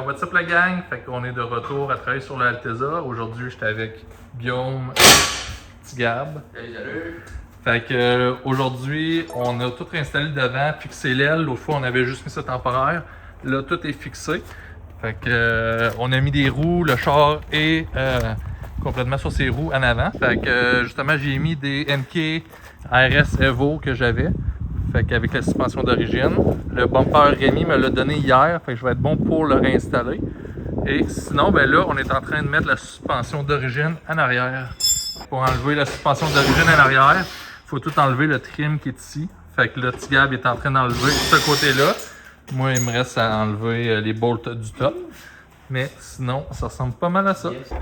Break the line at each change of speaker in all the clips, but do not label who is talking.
What's up la gang? Fait qu'on est de retour à travailler sur l'Alteza. Aujourd'hui, j'étais avec Guillaume et Petit Gab.
Salut!
Fait que aujourd'hui, on a tout réinstallé devant, fixé l'aile. L'autre fois, on avait juste mis ça temporaire. Là, tout est fixé. Fait que on a mis des roues, le char est complètement sur ses roues en avant. Fait que justement, j'ai mis des NK RS Evo que j'avais. Fait qu'avec la suspension d'origine. Le bumper Rémi me l'a donné hier. Fait que je vais être bon pour le réinstaller. Et sinon, ben là, on est en train de mettre la suspension d'origine en arrière. Pour enlever la suspension d'origine en arrière, il faut tout enlever le trim qui est ici. Fait que là, Petit Gab est en train d'enlever ce côté-là. Moi, il me reste à enlever les bolts du top. Mais sinon, ça ressemble pas mal à ça.
Yes.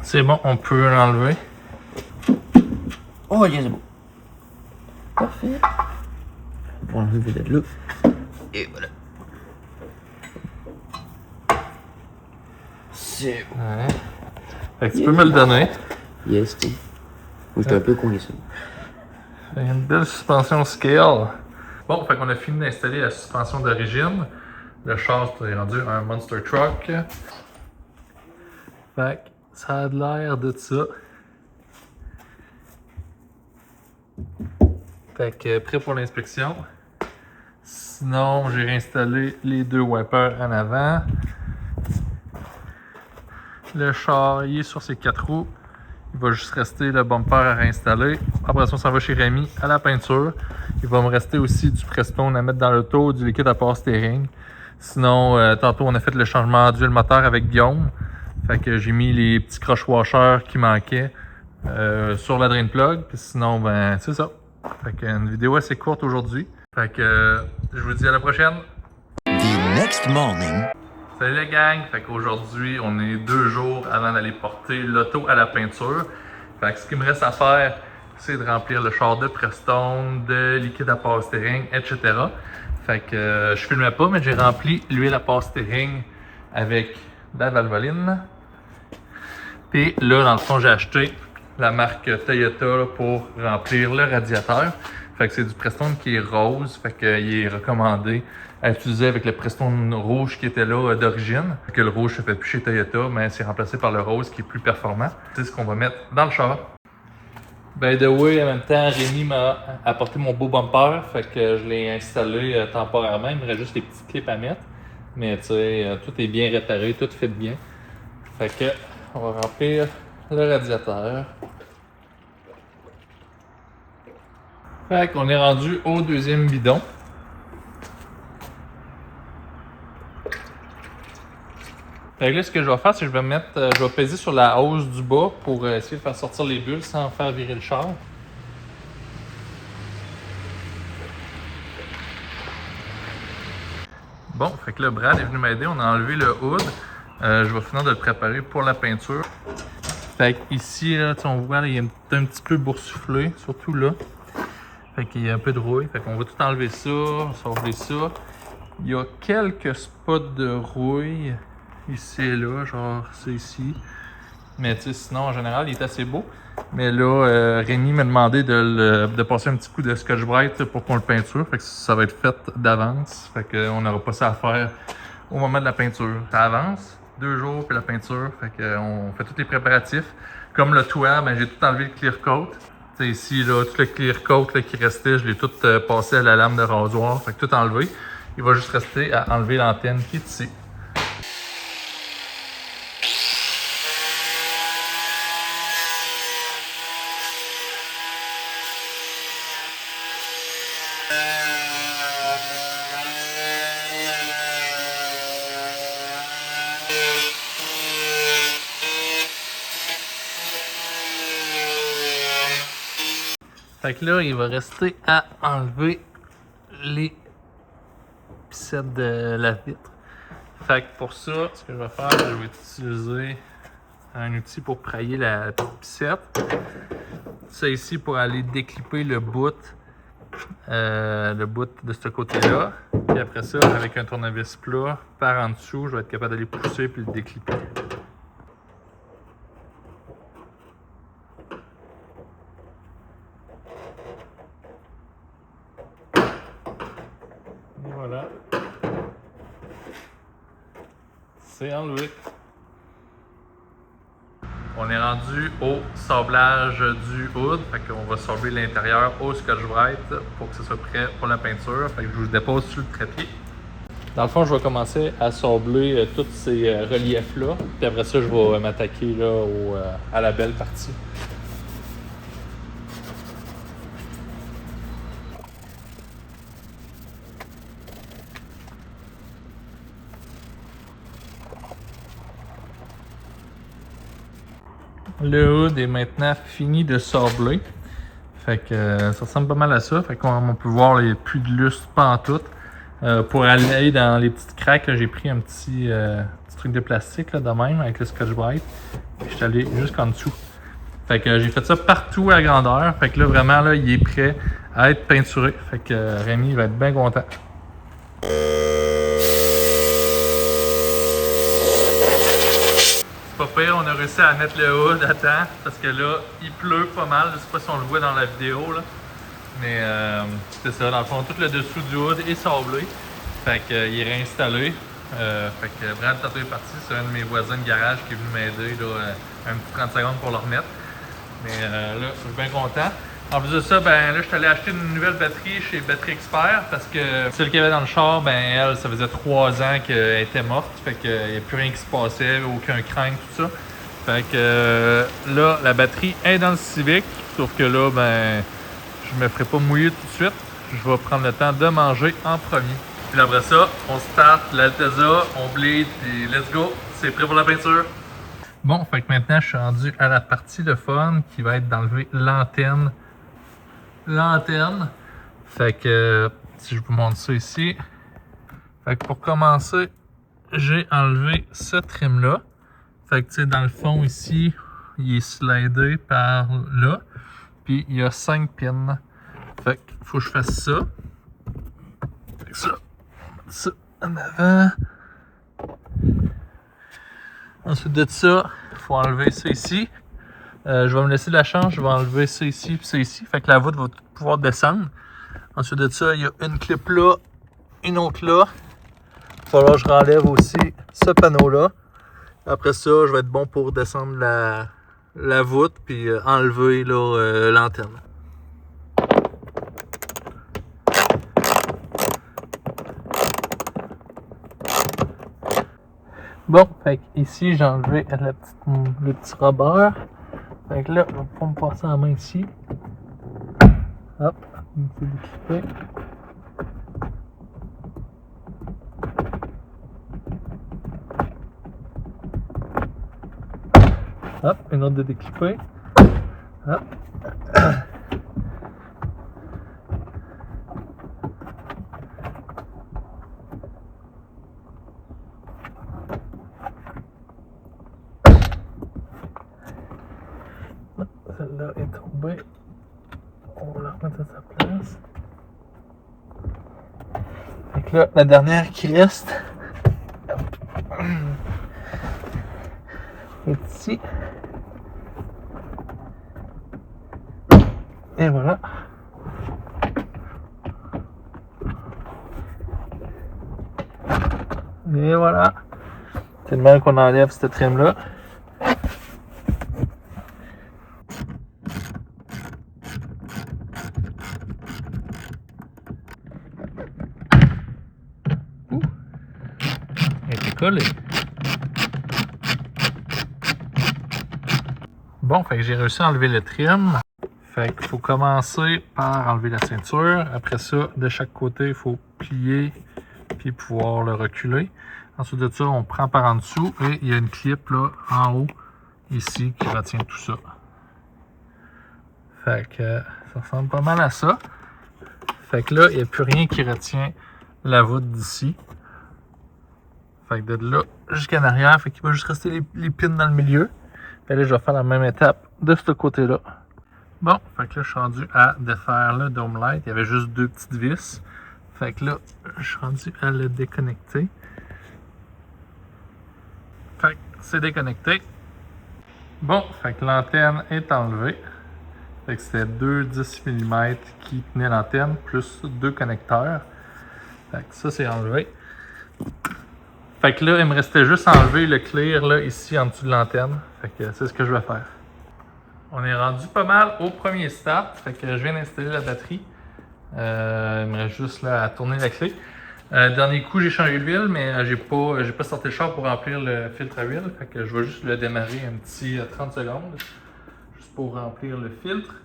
C'est bon, on peut l'enlever.
Oh, yes, c'est bon. Parfait. On va enlever peut-être là. Et voilà. C'est bon.
Ouais. Fait que tu peux me le donner.
Yes, tu. J'étais un peu coincé.
Il y a une belle suspension scale. Bon, fait qu'on a fini d'installer la suspension d'origine. Le char est rendu un Monster Truck. Fait que ça a l'air de ça. Fait que prêt pour l'inspection. Sinon, j'ai réinstallé les deux wipers en avant. Le char, il est sur ses 4 roues. Il va juste rester le bumper à réinstaller. Après ça, on s'en va chez Rémi à la peinture. Il va me rester aussi du Prestone à mettre dans l'auto, du liquide à power steering. Sinon, tantôt, on a fait le changement d'huile moteur avec Guillaume. Fait que j'ai mis les petits croche washers qui manquaient sur la drain plug. Puis sinon, ben, c'est ça. Fait que une vidéo assez courte aujourd'hui. Fait que je vous dis à la prochaine.
The next morning.
Salut la gang! Fait qu'aujourd'hui, on est 2 jours avant d'aller porter l'auto à la peinture. Fait que ce qu'il me reste à faire, c'est de remplir le char de Prestone, de liquide à power steering, etc. Fait que je filmais pas, mais j'ai rempli l'huile à power steering avec de la Valvoline. Puis là, dans le fond, j'ai acheté la marque Toyota là, pour remplir le radiateur. Fait que c'est du Prestone qui est rose, fait qu'il est recommandé à utiliser avec le Prestone rouge qui était là d'origine. Que le rouge se fait plus chez Toyota, mais c'est remplacé par le rose qui est plus performant. C'est ce qu'on va mettre dans le char. By the way, en même temps, Rémi m'a apporté mon beau bumper, fait que je l'ai installé temporairement. Il me reste juste les petits clips à mettre. Mais tu sais, tout est bien réparé, tout fait bien. Fait que on va remplir le radiateur. Fait qu'on est rendu au deuxième bidon. Fait que là, ce que je vais faire, c'est que je vais peser sur la hausse du bas pour essayer de faire sortir les bulles sans faire virer le char. Bon, fait que là, Brad est venu m'aider, on a enlevé le hood. Je vais finir de le préparer pour la peinture. Fait que ici, là, on voit, là, il est un petit peu boursouflé, surtout là. Fait qu'il y a un peu de rouille. Fait qu'on va tout enlever ça, sauver ça. Il y a quelques spots de rouille ici et là, genre c'est ici. Mais tu sais, sinon, en général, il est assez beau. Mais là, Rémi m'a demandé de passer un petit coup de Scotch-Brite pour qu'on le peinture. Fait que ça va être fait d'avance. Fait qu'on n'aura pas ça à faire au moment de la peinture. Ça avance, 2 jours, puis la peinture. Fait qu'on fait tous les préparatifs. Comme le toit, ben, j'ai tout enlevé le clear coat. Tu sais, ici, là, tout le clear coat là, qui restait, je l'ai tout passé à la lame de rasoir. Fait que tout enlevé. Il va juste rester à enlever l'antenne qui est ici. Fait que là, il va rester à enlever les pissettes de la vitre. Fait que pour ça, ce que je vais faire, je vais utiliser un outil pour prailler la petite pissette. Ça ici pour aller déclipper le bout le bout de ce côté-là. Puis après ça, avec un tournevis plat par en dessous, je vais être capable d'aller pousser puis le déclipper. Et voilà. C'est enlevé. On est rendu au sablage du hood. Fait qu'on va sabler l'intérieur au Scotch-Brite pour que ce soit prêt pour la peinture. Fait que je vous dépose sur le trépied. Dans le fond, je vais commencer à sabler tous ces reliefs-là. Puis après ça, je vais m'attaquer là, à la belle partie. Le hood est maintenant fini de sabler. Fait que ça ressemble pas mal à ça. Fait qu'on peut voir les puits de lustre pantoute. Pour aller dans les petites craques, j'ai pris un petit truc de plastique là, de même avec le Scotch-Brite. Je suis allé jusqu'en dessous. Fait que j'ai fait ça partout à grandeur. Fait que là vraiment là, il est prêt à être peinturé. Fait que Rémi va être bien content. Pas pire, on a réussi à mettre le hood à temps parce que là, il pleut pas mal. Je sais pas si on le voit dans la vidéo là. Mais c'est ça, dans le fond, tout le dessous du hood est sablé. Fait qu'il est réinstallé. Fait que Brad Tato est parti. C'est un de mes voisins de garage qui est venu m'aider un petit 30 secondes pour le remettre. Mais là, je suis bien content. En plus de ça, ben là, je suis allé acheter une nouvelle batterie chez Batterie Expert parce que celle qu'il y avait dans le char, ben elle, ça faisait 3 ans qu'elle était morte. Fait qu'il n'y a plus rien qui se passait, aucun crank, tout ça. Fait que là, la batterie est dans le Civic. Sauf que là, ben, je me ferai pas mouiller tout de suite. Je vais prendre le temps de manger en premier. Puis après ça, on start l'Alteza, on bleed, puis let's go. C'est prêt pour la peinture. Bon, fait que maintenant, je suis rendu à la partie de fun qui va être d'enlever l'antenne. Fait que si je vous montre ça ici. Fait que pour commencer, j'ai enlevé ce trim là. Fait que tu sais, dans le fond ici, il est slidé par là. Puis il y a 5 pins. Fait que faut que je fasse ça. Fait que ça en avant. Ensuite de ça, il faut enlever ça ici. Je vais me laisser de la chance, je vais enlever ça ici puis ça ici. Fait que la voûte va pouvoir descendre. Ensuite de ça, il y a une clip là, une autre là. Il va falloir que je renlève aussi ce panneau-là. Après ça, je vais être bon pour descendre la voûte puis enlever l'antenne. Bon, fait que ici j'ai enlevé le petit rebord. Fait que là, on va pouvoir me passer la main ici. Hop, on peut déclipper. Hop, une autre de déclipper. Hop. Celle-là est tombée. On va la remettre à sa place. Fait que là, la dernière qui reste est ici. Et voilà. Et voilà. C'est le même qu'on enlève cette trim-là. Collé. Bon, fait que j'ai réussi à enlever le trim. Fait qu'il faut commencer par enlever la ceinture. Après ça, de chaque côté, il faut plier puis pouvoir le reculer. Ensuite de ça, on prend par en dessous et il y a une clip là en haut ici qui retient tout ça. Fait que ça ressemble pas mal à ça. Fait que là, il n'y a plus rien qui retient la voûte d'ici. Fait que de là jusqu'en arrière, fait qu'il va juste rester les pins dans le milieu. Et là, je vais faire la même étape de ce côté-là. Bon, fait que là, je suis rendu à défaire le dome light. Il y avait juste 2 petites vis. Fait que là, je suis rendu à le déconnecter. Fait que c'est déconnecté. Bon, fait que l'antenne est enlevée. Fait que c'était 2 10 mm qui tenaient l'antenne, plus 2 connecteurs. Fait que ça, c'est enlevé. Fait que là, il me restait juste à enlever le clear là, ici en dessous de l'antenne. Fait que c'est ce que je vais faire. On est rendu pas mal au premier start. Fait que je viens d'installer la batterie. Il me reste juste là à tourner la clé. Dernier coup, j'ai changé l'huile, mais j'ai pas sorti le char pour remplir le filtre à huile. Fait que je vais juste le démarrer un petit 30 secondes. Juste pour remplir le filtre.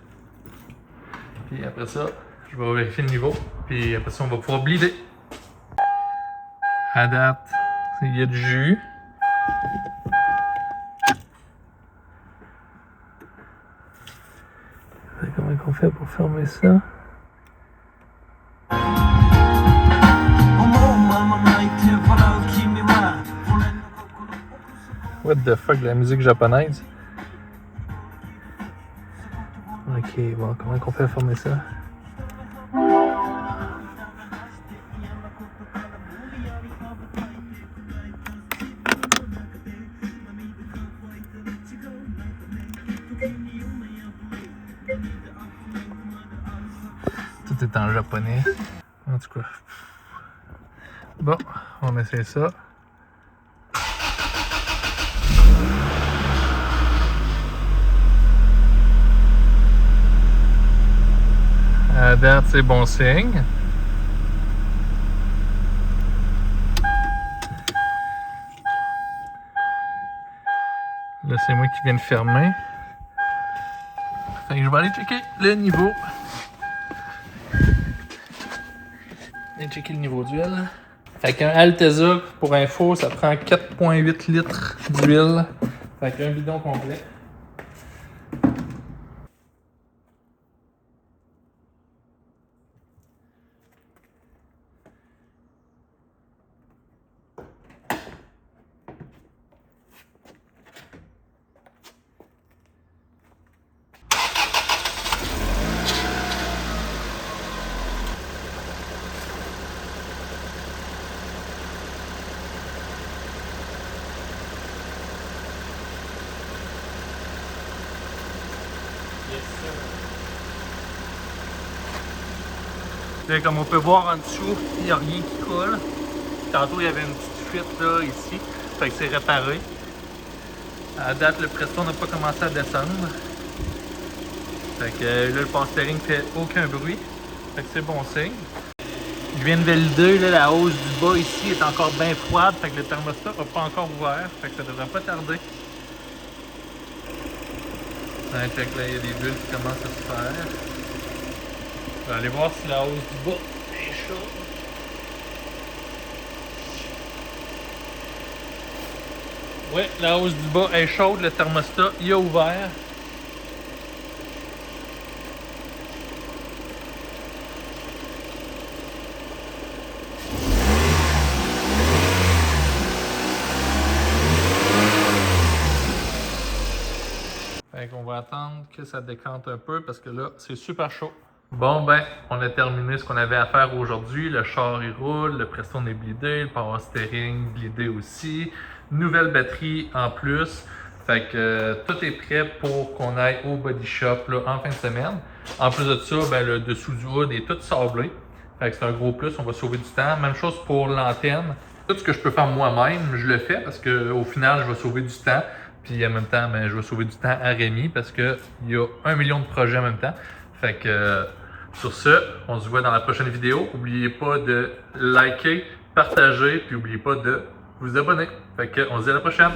Puis après ça, je vais vérifier le niveau. Puis après ça, on va pouvoir bleeder. À date, il y a du jus. Comment on fait pour fermer ça? What the fuck, de la musique japonaise? Ok, bon, comment on fait à fermer ça? Tout est en japonais. En tout cas. Bon, on essaie ça. À date, c'est bon signe. Là, c'est moi qui viens de fermer. Fait que je vais aller checker le niveau. Aller checker le niveau d'huile. Fait qu'un Alteza, pour info, ça prend 4,8 litres d'huile. Fait qu'un bidon complet. Comme on peut voir en dessous, il n'y a rien qui coule. Tantôt, il y avait une petite fuite là, ici. Fait que c'est réparé. À date, le preston n'a pas commencé à descendre. Fait que là, le passe-steering fait aucun bruit. Fait que c'est bon signe. Je viens de valider, là, la hausse du bas ici est encore bien froide. Fait que le thermostat n'a pas encore ouvert. Fait que ça devrait pas tarder. Ouais, fait que là, il y a des bulles qui commencent à se faire. Je vais aller voir si la hausse du bas est chaude. Oui, la hausse du bas est chaude, le thermostat il a ouvert. Fait qu'on va attendre que ça décante un peu parce que là, c'est super chaud. Bon, ben, on a terminé ce qu'on avait à faire aujourd'hui. Le char, il roule, le Preston est bleedé, le power steering bleedé aussi. Nouvelle batterie en plus. Fait que tout est prêt pour qu'on aille au body shop là, en fin de semaine. En plus de ça, ben, le dessous du hood est tout sablé. Fait que c'est un gros plus, on va sauver du temps. Même chose pour l'antenne. Tout ce que je peux faire moi-même, je le fais parce qu'au final, je vais sauver du temps. Puis en même temps, ben, je vais sauver du temps à Rémi parce qu'il y a 1 million de projets en même temps. Fait que sur ce, on se voit dans la prochaine vidéo. N'oubliez pas de liker, partager, puis n'oubliez pas de vous abonner. Fait que on se dit à la prochaine!